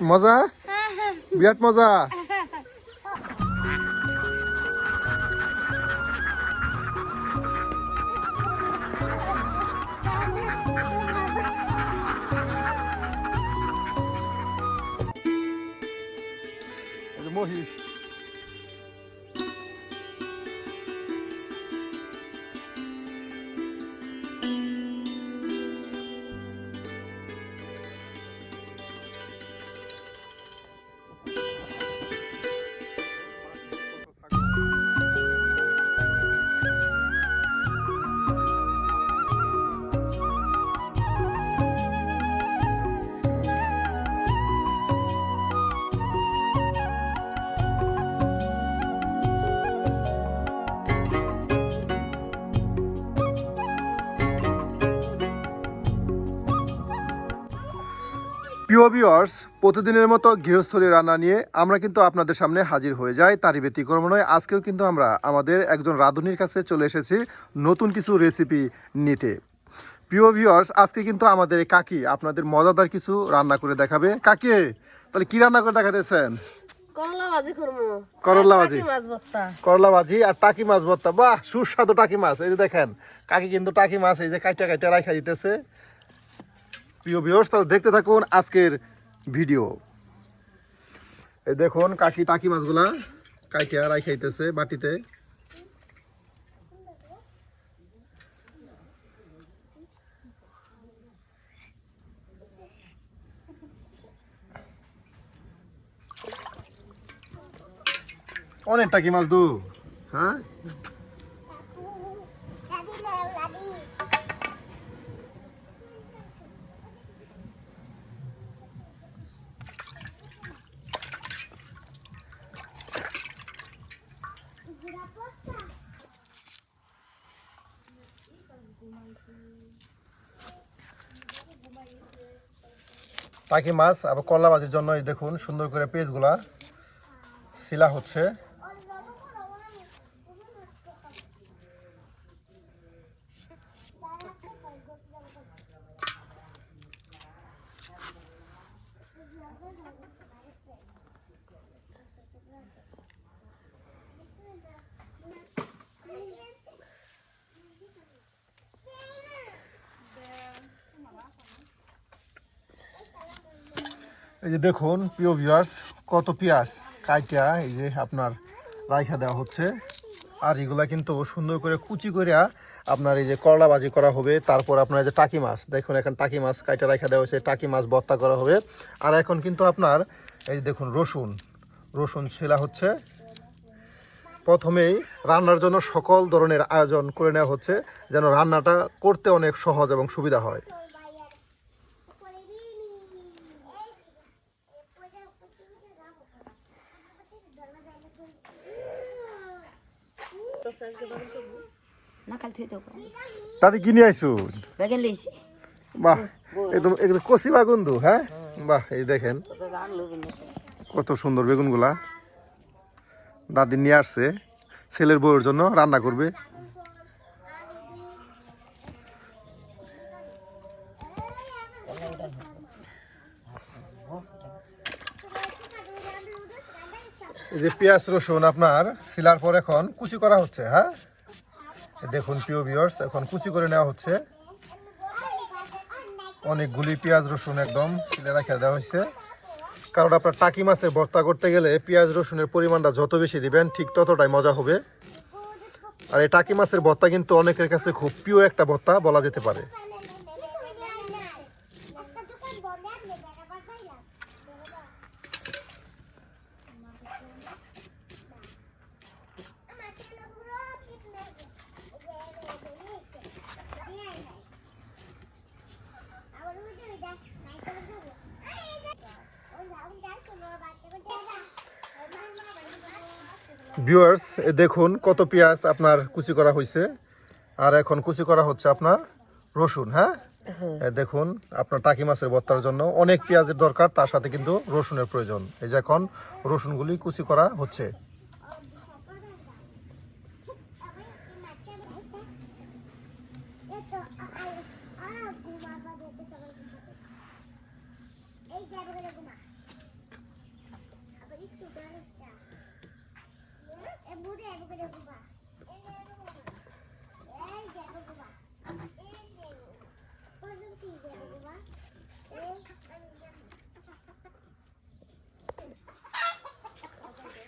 মজা, বিরাট মজা। মহিষ প্রিয় ভিউয়ার্স, প্রতিদিনের মতো গৃহস্থলী রান্না নিয়ে আমরা কিন্তু আপনাদের সামনে হাজির হয়ে যাই। তারই ব্যতিক্রম নয়, আজকেও কিন্তু আমরা আমাদের একজন রাঁধুনির কাছে চলে এসেছি নতুন কিছু রেসিপি নিতে। প্রিয় ভিউয়ার্স, আজকে কিন্তু আমাদের কাকি আপনাদের মজাদার কিছু রান্না করে দেখাবে। কাকি, তাহলে কি রান্না করে দেখাতেছেন? করলা ভাজি করবো। করলা ভাজি, মাছ ভর্তা। করলা ভাজি আর টাকি মাছ ভর্তা। বাহ, সুস্বাদু টাকি মাছ। এই যে দেখেন, কাকি কিন্তু টাকি মাছ এই যে কাইটা কাইটা রাখা দিতেছে। প্রিয় ভিউয়ার্স, তাহলে দেখতে থাকুন আজকের ভিডিও। এই দেখুন কাকি টাকি মাছগুলা কাইটা রাখাইতেছে বাটিতে। অনেক টাকি মাছ দু, হ্যাঁ টাকি মাছ আবার করলা ভাজির জন্য এই দেখুন সুন্দর করে পেঁয়াজগুলা সিলা হচ্ছে। এই যে দেখুন প্রিয় ভিউয়ার্স, কত পেঁয়াজ কাইটা এই যে আপনার রাইখা দেওয়া হচ্ছে। আর এগুলা কিন্তু সুন্দর করে কুচি করে আপনার এই যে করলা ভাজি করা হবে। তারপর আপনার এই যে টাকি মাছ দেখুন, এখন টাকি মাছ কাইটা রাইখা দেওয়া হয়েছে, টাকি মাছ ভর্তা করা হবে। আর এখন কিন্তু আপনার এই দেখুন রসুন ছেলা হচ্ছে। প্রথমেই রান্নার জন্য সকল ধরনের আয়োজন করে নেওয়া হচ্ছে, যেন রান্নাটা করতে অনেক সহজ এবং সুবিধা হয়। তাতে কিনে আইসু? বাহ, একদম একদম কচি বাগুন। হ্যাঁ বাহ, এই দেখেন কত সুন্দর বেগুনগুলা দাদি নিয়ে আসছে, ছেলের বউয়ের জন্য রান্না করবে। এই যে পেঁয়াজ রসুন আপনার সিলার পর এখন কুচি করা হচ্ছে। হ্যাঁ দেখুন প্রিয় ভিউয়ার্স, এখন কুচি করে নেওয়া হচ্ছে। অনেকগুলি পেঁয়াজ রসুন একদম সিলে রাখা দেওয়া হয়েছে, কারণ আপনার টাকি মাছে ভর্তা করতে গেলে পেঁয়াজ রসুনের পরিমাণটা যত বেশি দিবেন ঠিক ততটাই মজা হবে। আর এই টাকি মাছের ভর্তা কিন্তু অনেকের কাছে খুব প্রিয় একটা ভর্তা বলা যেতে পারে। ভিউয়ার্স, দেখুন কত পেঁয়াজ আপনার কুচি করা হয়েছে। আর এখন কুচি করা হচ্ছে আপনার রসুন। হ্যাঁ দেখুন, আপনার টাকি মাছের ভর্তার জন্য অনেক পেঁয়াজের দরকার, তার সাথে কিন্তু রসুনের প্রয়োজন। এই যে এখন রসুনগুলি কুচি করা হচ্ছে।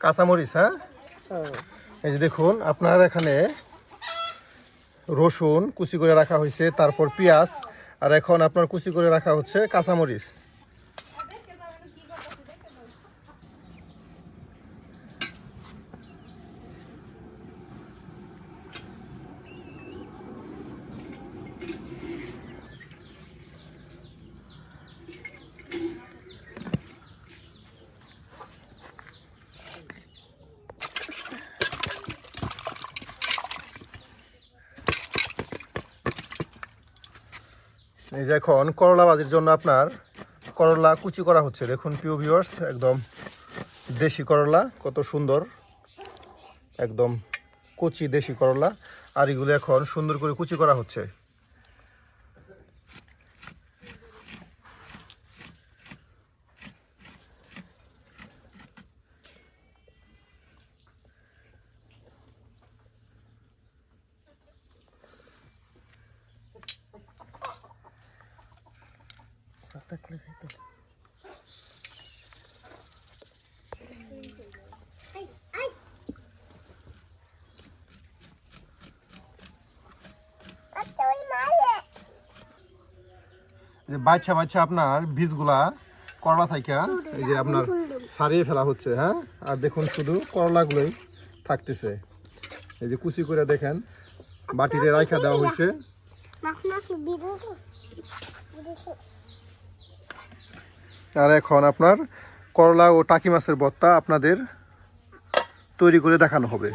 কাঁচামরিচ, হ্যাঁ। এই যে দেখুন আপনার এখানে রসুন কুচি করে রাখা হয়েছে, তারপর পেঁয়াজ, আর এখন আপনার কুচি করে রাখা হচ্ছে কাঁচামরিচ। এই যে এখন করলা ভাজির জন্য আপনার করলা কুচি করা হচ্ছে। দেখুন প্রিয় ভিউয়ার্স, একদম দেশি করলা, কত সুন্দর, একদম কচি দেশি করলা। আর এগুলো এখন সুন্দর করে কুচি করা হচ্ছে। যে বাচ্চা বাচ্চা আপনার বীজগুলা করলা থাইকা এই যে আপনার ছাড়িয়ে ফেলা হচ্ছে, হ্যাঁ। আর দেখুন শুধু করলাগুলোই থাকতেছে। এই যে কুচি করে দেখেন বাটিতে রাখা দেওয়া হয়েছে। আর এখন আপনার করলা ও টাকি মাছের ভর্তা আপনাদের তৈরি করে দেখানো হবে।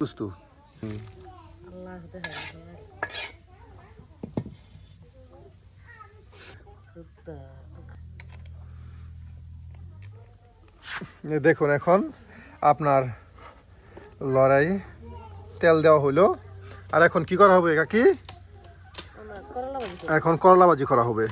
বুঝতো দেখুন এখন আপনার লড়াই তেল দেওয়া হলো। আর এখন কি করা হবে কাকি? এখন করলা ভাজি করা হবে।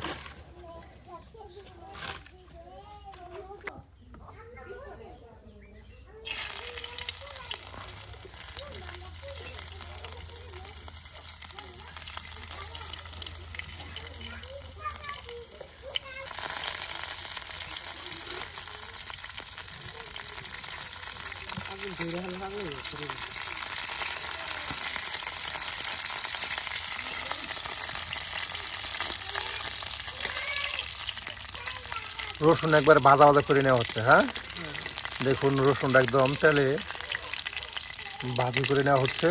রসুন একবার ভাজা ভাজা করে নেওয়া হচ্ছে, হ্যাঁ। দেখুন রসুনটা একদম তেলে ভাজি করে নেওয়া হচ্ছে।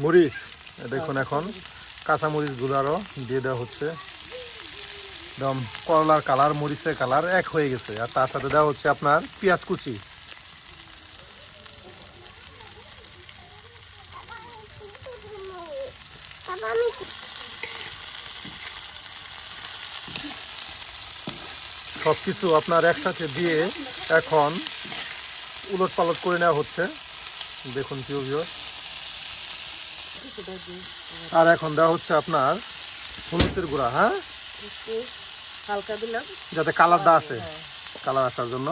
মরিচ দেখুন এখন কাঁচা মরিচগুলো আরও দিয়ে দেওয়া হচ্ছে। একদম করলার কালার মরিচের কালার এক হয়ে গেছে। আর তার সাথে দেওয়া হচ্ছে আপনার পেঁয়াজ কুচি। সব কিছু আপনার একসাথে দিয়ে এখন উলট পালট করে নেওয়া হচ্ছে। দেখুন প্রিয় ভিউয়ার্স, আর এখন দেওয়া হচ্ছে আপনার হলুদের গুঁড়া, হ্যাঁ, হালকা দিলাম যাতে কালারটা আসে, কালার আসার জন্য।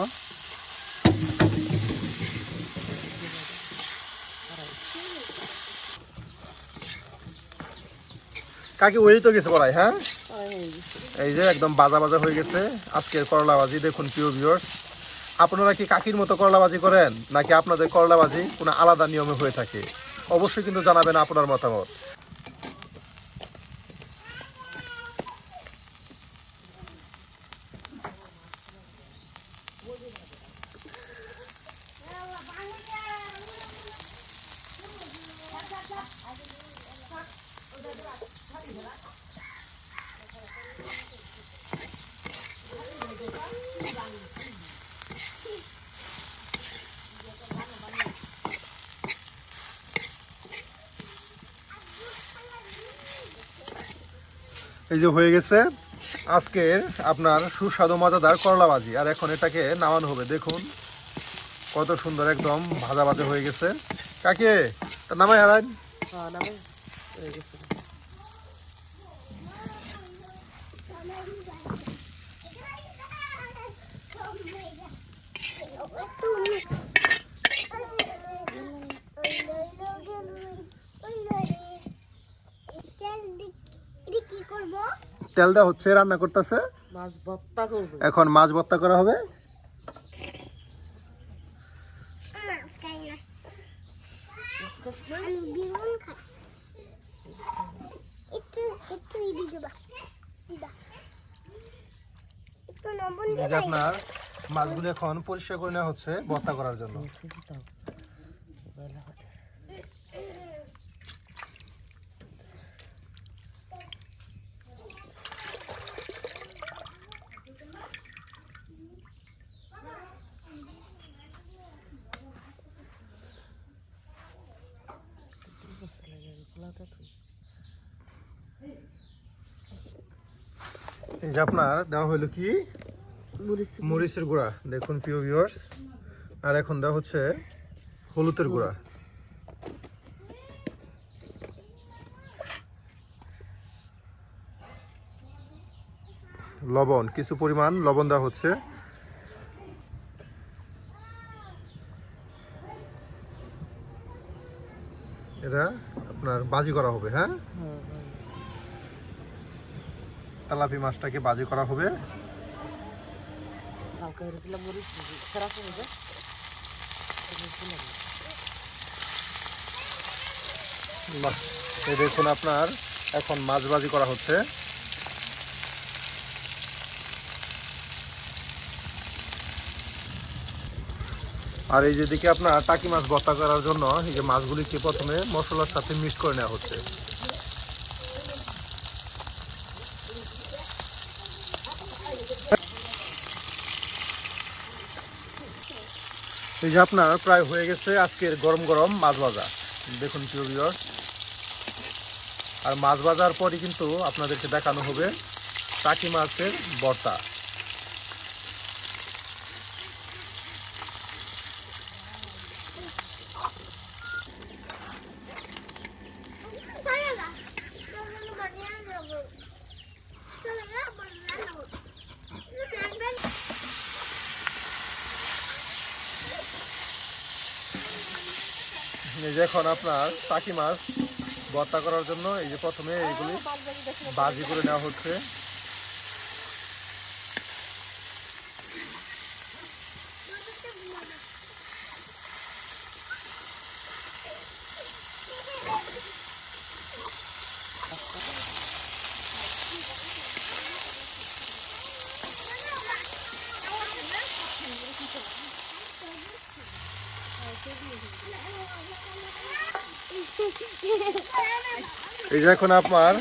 কাকি ওই তো গেছে পড়াই, হ্যাঁ। এই যে একদম বাজা বাজা হয়ে গেছে আজকের করলা ভাজি। দেখুন প্রিয় ভিউয়ার্স, আপনারা কি কাকির মতো করলা ভাজি করেন নাকি আপনাদের করলা ভাজি কোনো আলাদা নিয়মে হয়ে থাকে? অবশ্যই কিন্তু জানাবেন আপনার মতামত। এই যে হয়ে গেছে আজকের আপনার সুস্বাদু মজাদার করলা ভাজি। আর এখন এটাকে নামানো হবে। দেখুন কত সুন্দর একদম ভাজা ভাজা হয়ে গেছে। কাকে তা নামাই হারান। নামে হয়ে গেছে। তেল দেওয়া হচ্ছে, রান্না করতেছে। মাছ ভর্তা করবো। এখন মাছ ভর্তা করা হবে। এই যে আপনার মাছগুলো এখন পরিষ্কার করে নেওয়া হচ্ছে ভর্তা করার জন্য। এই যে আপনার দেওয়া হলো কি মরিচের গুঁড়া, দেখুন প্রিয় ভিউয়ার্স। আর এখন দেওয়া হচ্ছে হলুদের গুঁড়া, লবণ, কিছু পরিমাণ লবণ দেওয়া হচ্ছে। এটা আপনার ভাজি করা হবে। হ্যাঁ, তেলাপি মাছটাকে ভাজি করা হবে। বাহ, এই দেখুন আপনার এখন মাছ ভাজি করা হচ্ছে। আর এই যেদিকে আপনার টাকি মাছ ভর্তা করার জন্য এই যে মাছগুলিকে প্রথমে মশলার সাথে মিক্স করে নেওয়া হচ্ছে। এই যে আপনার প্রায় হয়ে গেছে আজকের গরম গরম মাছ ভাজা। দেখুন প্রিয় ভিউয়ার্স, আর মাছ ভাজার পরই কিন্তু আপনাদেরকে দেখানো হবে টাকি মাছের ভর্তা। এই যে এখন আপনার টাকি মাছ ভর্তা করার জন্য এই যে প্রথমে এইগুলি ভাজি করে নেওয়া হচ্ছে। এই যে এখন আপনার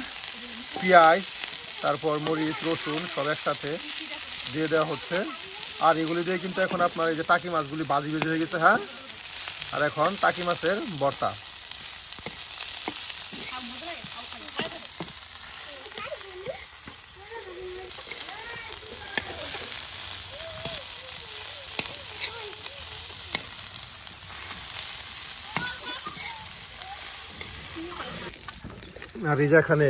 পেঁয়াজ, তারপর মরিচ, রসুন সব একসাথে দিয়ে দেওয়া হচ্ছে। আর এগুলি দিয়ে কিন্তু এখন আপনার এই যে টাকি মাছগুলি ভাজি ভেজে হয়ে গেছে। হ্যাঁ, আর এখন টাকি মাছের ভর্তা। আর এই যে এখানে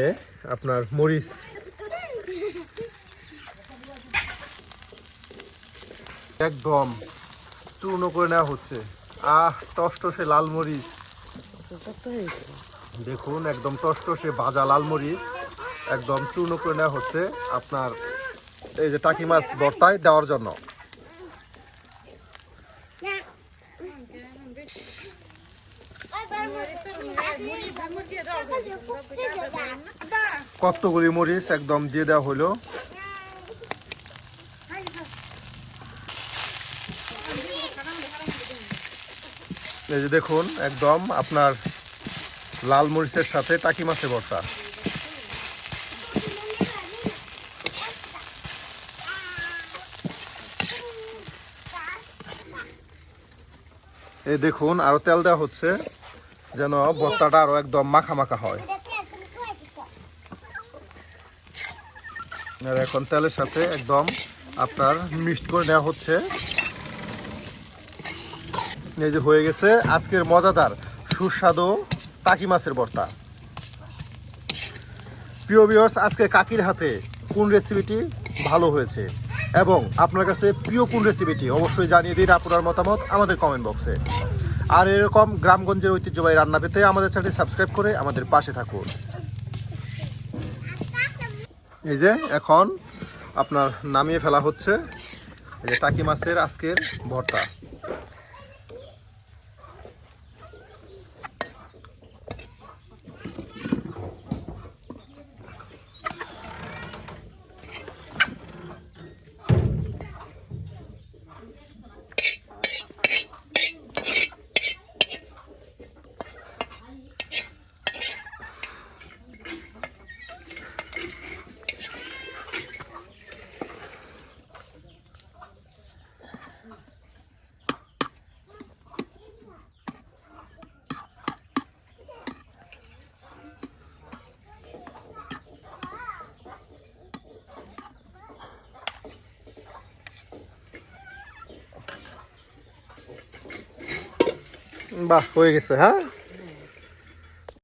আপনার মরিচ একদম চূর্ণ করে নেওয়া হচ্ছে। টসটসে লাল মরিচ, দেখুন একদম টসটসে ভাজা লাল মরিচ একদম চূর্ণ করে নেওয়া হচ্ছে আপনার এই যে টাকি মাছ ভর্তায় দেওয়ার জন্য। কতগুলি মরিচ একদম দিয়ে দেওয়া হলো। এই যে দেখুন একদম আপনার লাল মরিচের সাথে টাকি মাছের ভর্তা। এই দেখুন আরো তেল দেওয়া হচ্ছে যেন ভর্তাটা আরো একদম মাখা মাখা হয়। আর এখন তেলের সাথে একদম আপনার মিক্সড করে নেওয়া হচ্ছে। এই যে হয়ে গেছে আজকের মজাদার সুস্বাদু টাকি মাছের ভর্তা। প্রিয় ভিউয়ার্স, আজকে কাকির হাতে কোন রেসিপিটি ভালো হয়েছে এবং আপনার কাছে প্রিয় কোন রেসিপিটি অবশ্যই জানিয়ে দিন আপনার মতামত আমাদের কমেন্ট বক্সে। আর এরকম গ্রামগঞ্জের ঐতিহ্যবাহী রান্না পেতে আমাদের চ্যানেলটি সাবস্ক্রাইব করে আমাদের পাশে থাকুন। এই যে এখন আপনার নামিয়ে ফেলা হচ্ছে এই যে টাকি মাছের আজকের ভর্তা। বাহ, হয়ে গেছে। হ্যাঁ,